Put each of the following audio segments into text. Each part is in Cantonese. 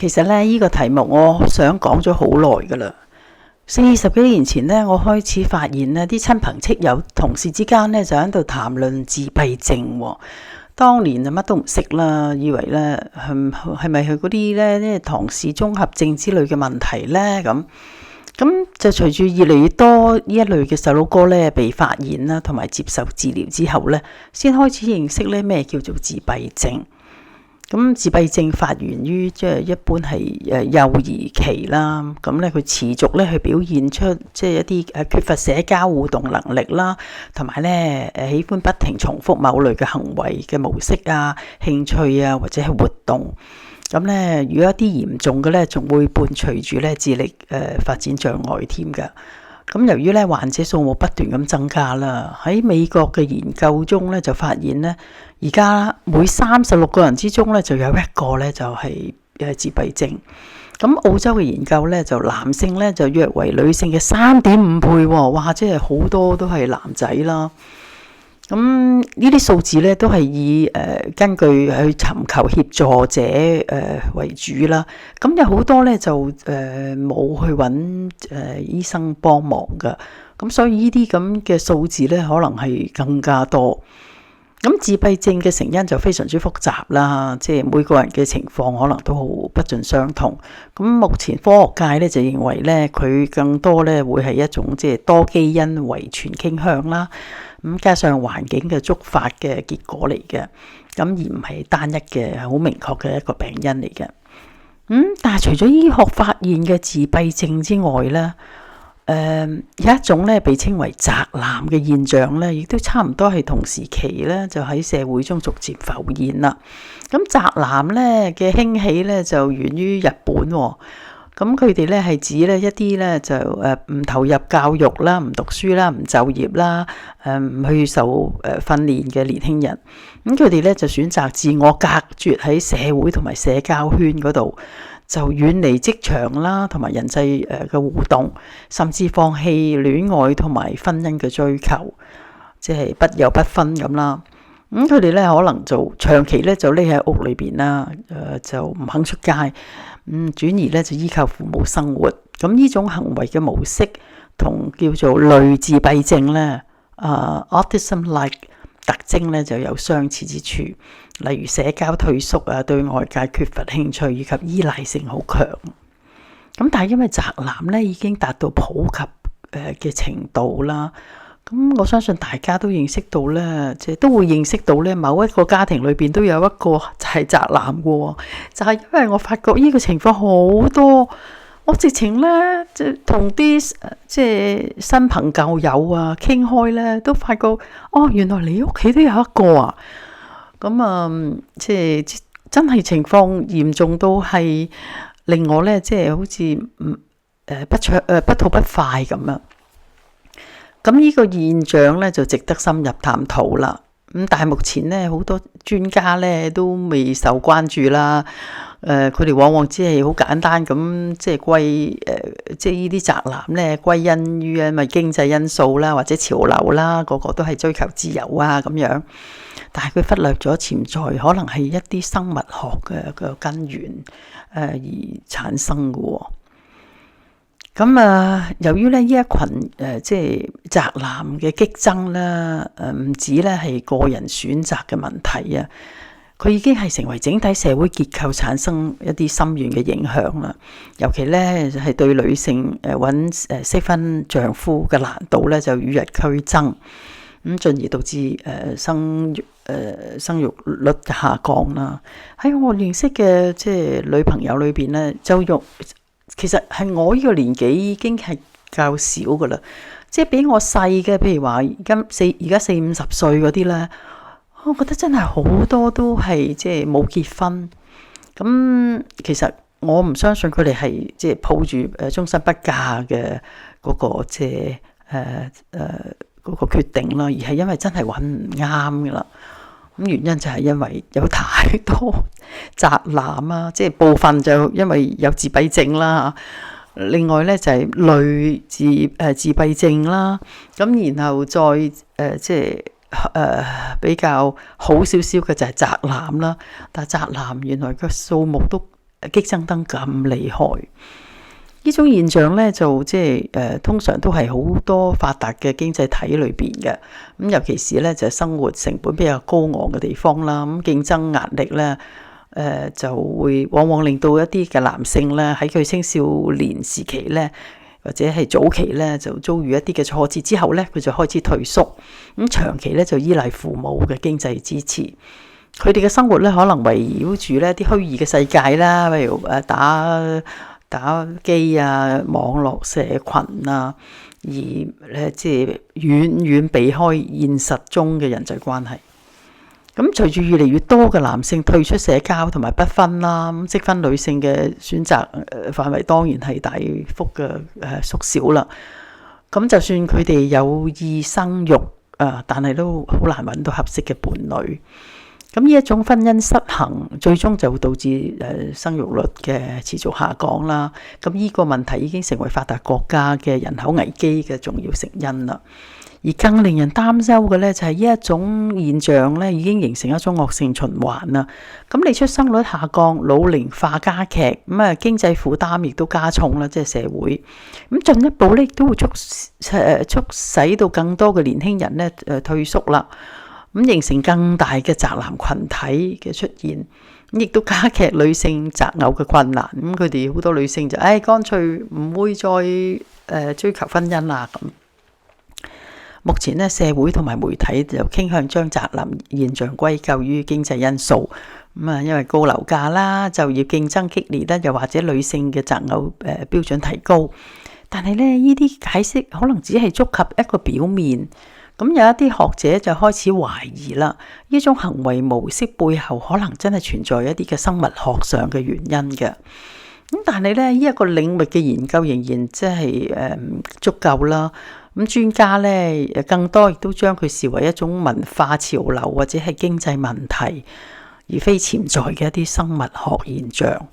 其實咧，呢個題目我想講咗好耐噶啦。40幾年前咧，我開始發現咧，啲親朋戚友、同事之間咧就喺度談論自閉症。當年就乜都唔識啦，以為咧係咪佢嗰啲咧唐氏綜合症之類嘅問題咧咁就隨住越嚟越多呢一類嘅細佬哥咧被發現啦，同埋接受治療之後咧，先開始認識咧咩叫做自閉症。咁自閉症發源於一般係幼兒期啦，咁咧佢持續咧去表現出一啲缺乏社交互動能力啦，同埋咧喜歡不停重複某類嘅行為嘅模式啊、興趣啊或者係活動。咁咧如果一啲嚴重嘅咧，仲會伴隨住咧智力發展障礙添㗎。咁由於咧患者數目不斷咁增加啦，喺美國嘅研究中咧就發現咧，而家每36個人之中咧就有一個咧就係自閉症。咁澳洲嘅研究咧就男性咧就約為女性嘅3.5倍喎，哇！即係好多都係男仔啦。咁呢啲數字咧都係以根據去尋求協助者為主啦。咁有好多咧就冇去揾醫生幫忙噶。咁所以呢啲咁嘅數字咧可能係更加多。咁自閉症嘅成因就非常之複雜啦，即係每個人嘅情況可能都好不盡相同。咁目前科學界咧就認為咧，佢更多咧會係一種即係多基因遺傳傾向啦。咁加上環境嘅觸發嘅結果嚟嘅，咁而唔係單一嘅好明確嘅一個病因嚟嘅。但係除咗醫學發現嘅自閉症之外咧，有一種咧被稱為宅男嘅現象咧，亦都差唔多係同時期咧，就喺社會中逐漸浮現啦。咁宅男咧嘅興起咧就源於日本喎。咁佢哋咧係指咧一啲咧就唔投入教育啦、唔讀書啦、唔就業啦、唔去受訓練嘅年輕人。咁佢哋咧就選擇自我隔絕喺社會同埋社交圈嗰度，就遠離職場啦，同埋人際嘅互動，甚至放棄戀愛同埋婚姻嘅追求，即係不憂不分咁啦。咁佢哋咧可能就長期咧就匿喺屋裏邊啦，就唔肯出街，轉而咧就依靠父母生活。咁呢種行為嘅模式同叫做類自閉症咧，autism-like 特徵咧就有相似之處，例如社交退縮啊，對外界缺乏興趣以及依賴性好強。咁但係因為宅男咧已經達到普及嘅程度啦。咁我相信大家都認識到咧，即係都會認識到咧，某一個家庭裏邊都有一個就係宅男嘅喎。就係因為我發覺呢個情況好多，我直情咧即係同啲即係新朋舊友啊傾開咧，都發覺原來你屋企都有一個啊。咁即係真係情況嚴重到係令我咧即係好似不吐不快咁啊。咁呢個現象咧就值得深入探討啦。但係目前咧好多專家咧都未受關注啦。佢哋往往只係好簡單咁即係歸即係呢啲宅男咧歸因於因為經濟因素啦，或者潮流啦，個個都係追求自由啊咁樣。但係佢忽略咗潛在可能係一啲生物學嘅根源而產生嘅喎。咁由於咧呢一群即係宅男嘅激增啦，唔止咧係個人選擇嘅問題啊，佢已經係成為整體社會結構產生一啲深遠嘅影響啦。尤其咧係對女性揾適婚丈夫嘅難度咧就與日俱增，咁進而導致生育率下降啦。喺我認識嘅即係女朋友裏邊咧，其實係我呢個年紀已經係較少噶啦，即係比我細嘅，譬如話而家40-50歲嗰啲咧，我覺得真係好多都係即係冇結婚。咁其實我唔相信佢哋係即係抱住終身不嫁嘅嗰個即係嗰個決定啦，而係因為真係揾唔啱噶啦。咁原因就係因為有太多宅男啊，即係部分就因為有自閉症啦，另外咧就係類自閉症啦，咁然後再即係比較好少少嘅就係宅男啦。但係宅男原來個數目都激增得咁厲害。呢種現象咧就通常都係好多發達嘅經濟體裏邊嘅，咁尤其是咧就係生活成本比較高昂嘅地方啦，咁競爭壓力咧就會往往令到一啲嘅男性咧喺佢青少年時期咧或者係早期咧就遭遇一啲嘅挫折之後咧，佢就開始退縮，咁長期咧就依賴父母嘅經濟支持，佢哋嘅生活咧可能圍繞住呢啲虛擬嘅世界啦，例如打機啊、網絡社群啊，而咧遠遠避開現實中嘅人際關係。咁隨住越嚟越多嘅男性退出社交同埋不婚啦，咁適婚女性嘅選擇範圍當然係大幅嘅縮小啦。咁就算佢哋有意生育但係都好難揾到合適嘅伴侶。咁呢一種婚姻失衡，最終就會導致生育率嘅持續下降啦。咁呢個問題已經成為發達國家嘅人口危機嘅重要成因啦。而更令人擔憂嘅咧，就係呢一種現象咧，已經形成一種惡性循環啦。咁你出生率下降，老齡化加劇，咁經濟負擔亦都加重啦，即係社會。咁進一步咧，亦都會促使到更多嘅年輕人咧退縮啦。咁形成更大嘅宅男群體嘅出現，咁亦都加劇女性擇偶嘅困難。咁佢哋好多女性就乾脆唔會再追求婚姻啦。咁目前咧，社會同埋媒體就傾向將宅男現象歸咎於經濟因素。因為高樓價啦、就業競爭激烈啦，又或者女性嘅擇偶標準提高。但係咧，呢啲解釋可能只係觸及一個表面。咁有一啲學者就開始懷疑啦，呢種行為模式背後可能真係存在一啲嘅生物學上嘅原因嘅。咁但係咧，呢一個領域嘅研究仍然即係唔足夠啦。咁專家咧更多亦都將佢視為一種文化潮流或者係經濟問題，而非潛在嘅一啲生物學現象。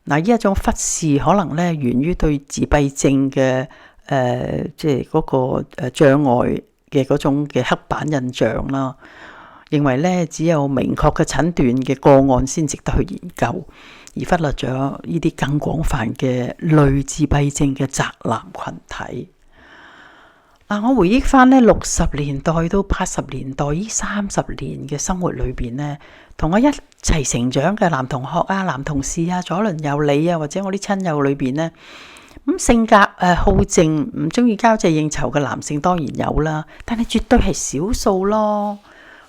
嗱，呢一種忽視可能咧源於對自閉症嘅嗰個障礙嘅嗰種嘅刻板印象啦，認為咧只有明確嘅診斷嘅個案先值得去研究，而忽略咗呢啲更廣泛嘅類自閉症嘅宅男群體。我回憶翻咧60年代到80年代呢30年嘅生活裏邊咧，同我一齊成長嘅男同學啊、男同事啊、左鄰右里啊，或者我啲親友裏邊咧，咁性格好靜，唔中意交際應酬嘅男性當然有啦，但係絕對係少數咯。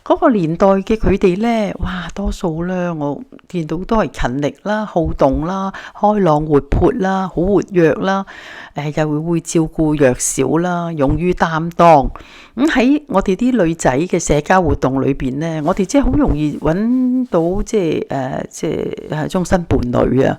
嗰個年代嘅佢哋呢，哇，多數呢，我見到都係勤力啦、好動啦、開朗活潑啦、好活躍啦，又會照顧弱小啦、勇於擔當。咁喺我哋啲女仔嘅社交活動裏邊呢，我哋即係好容易揾到終身伴侶啊！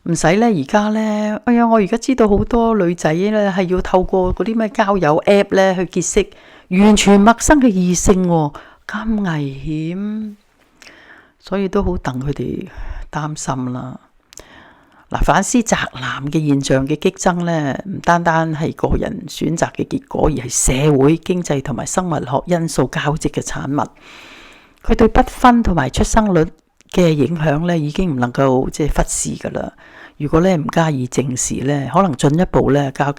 唔使咧，而家咧，我而家知道好多女仔咧係要透過嗰啲咩交友 app 咧去結識完全陌生嘅異性，咁危險，所以都好戥佢哋擔心啦。反思宅男嘅現象嘅激增咧，唔單單係個人選擇嘅結果，而係社會、經濟同埋生物學因素交織嘅產物。佢對不婚同埋出生率嘅影響咧，已經唔能夠忽視噶啦。如果咧唔加以正視咧，可能進一步咧加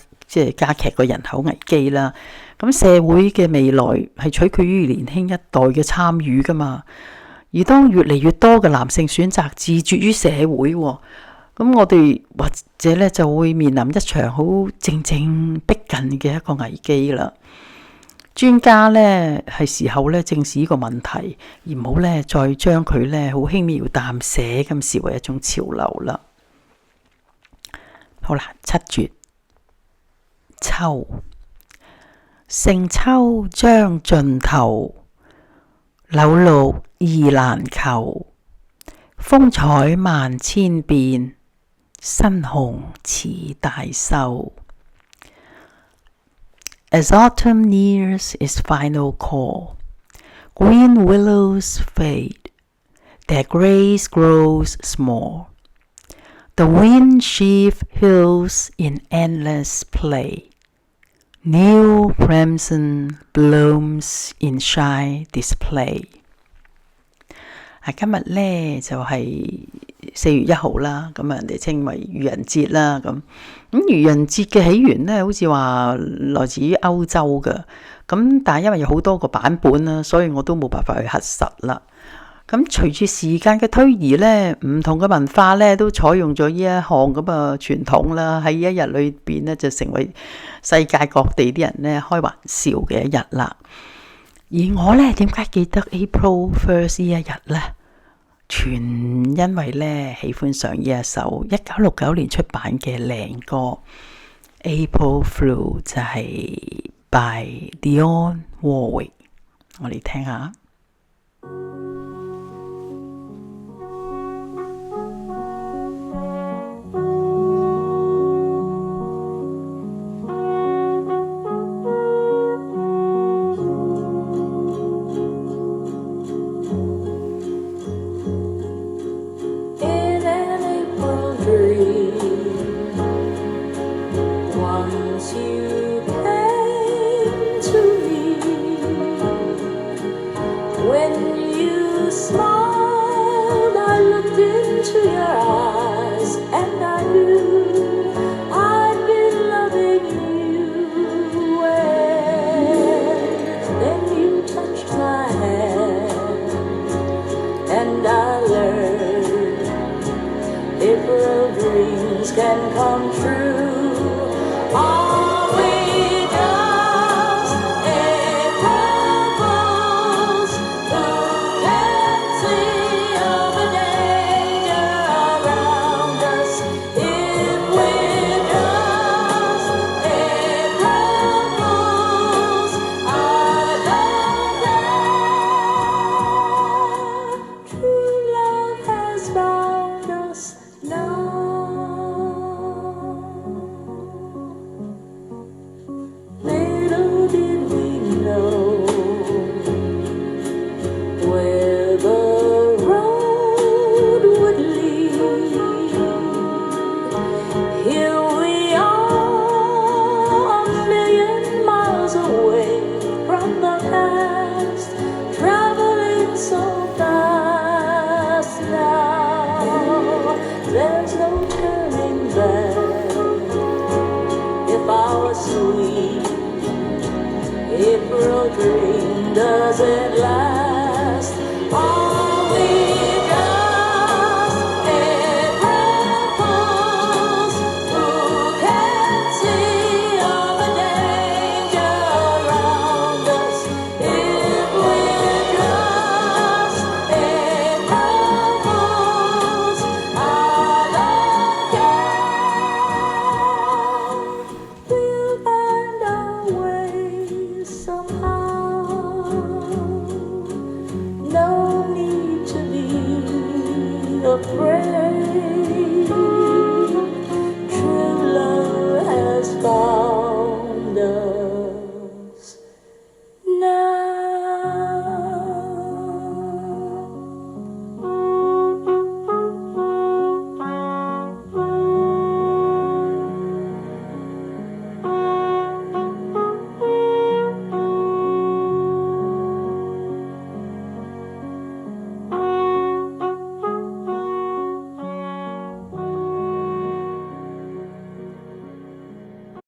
劇個人口危機啦。咁社會嘅未來係取決於年輕一代嘅參與噶嘛。而當越嚟越多嘅男性選擇自絕於社會，咁我哋或者咧就會面臨一場好靜靜逼近嘅一個危機啦。專家咧係時候咧正視呢個問題，而唔好咧再將佢咧好輕描淡寫咁視為一種潮流啦。好啦，7絕。秋，盛秋將盡頭，柳綠意難求。風采萬千變，新紅似大秀。As autumn nears its final call, green willows fade, their grace grows small. The wind sheaf hills in endless play. New crimson blooms in shy display. 今日呢就係4月1號啦，咁人哋稱為愚人節啦。咁愚人節嘅起源呢，好似話來自於歐洲嘅，咁但係因為有好多個版本啦，所以我都冇辦法去核實啦。咁隨住時間嘅推移呢，唔同嘅文化呢都採用咗呢一項咁嘅傳統啦，喺一日裏邊呢，就成為世界各地啲人呢開玩笑嘅一日啦。而我呢，點解記得 April First 呢一日呢？全因為呢喜歡上呢一首1969年出版嘅靚歌 April Fool， 就係 by Dionne Warwick， 我哋聽下。Can come true. Are we just April fools who can't see all the danger around us? If we're just April fools, I don't care. True love has found us now. There's no turning back. If our sweet April dream doesn't last, are we just April fools who can't see all the danger around us? If we're just April fools, no need to be afraid.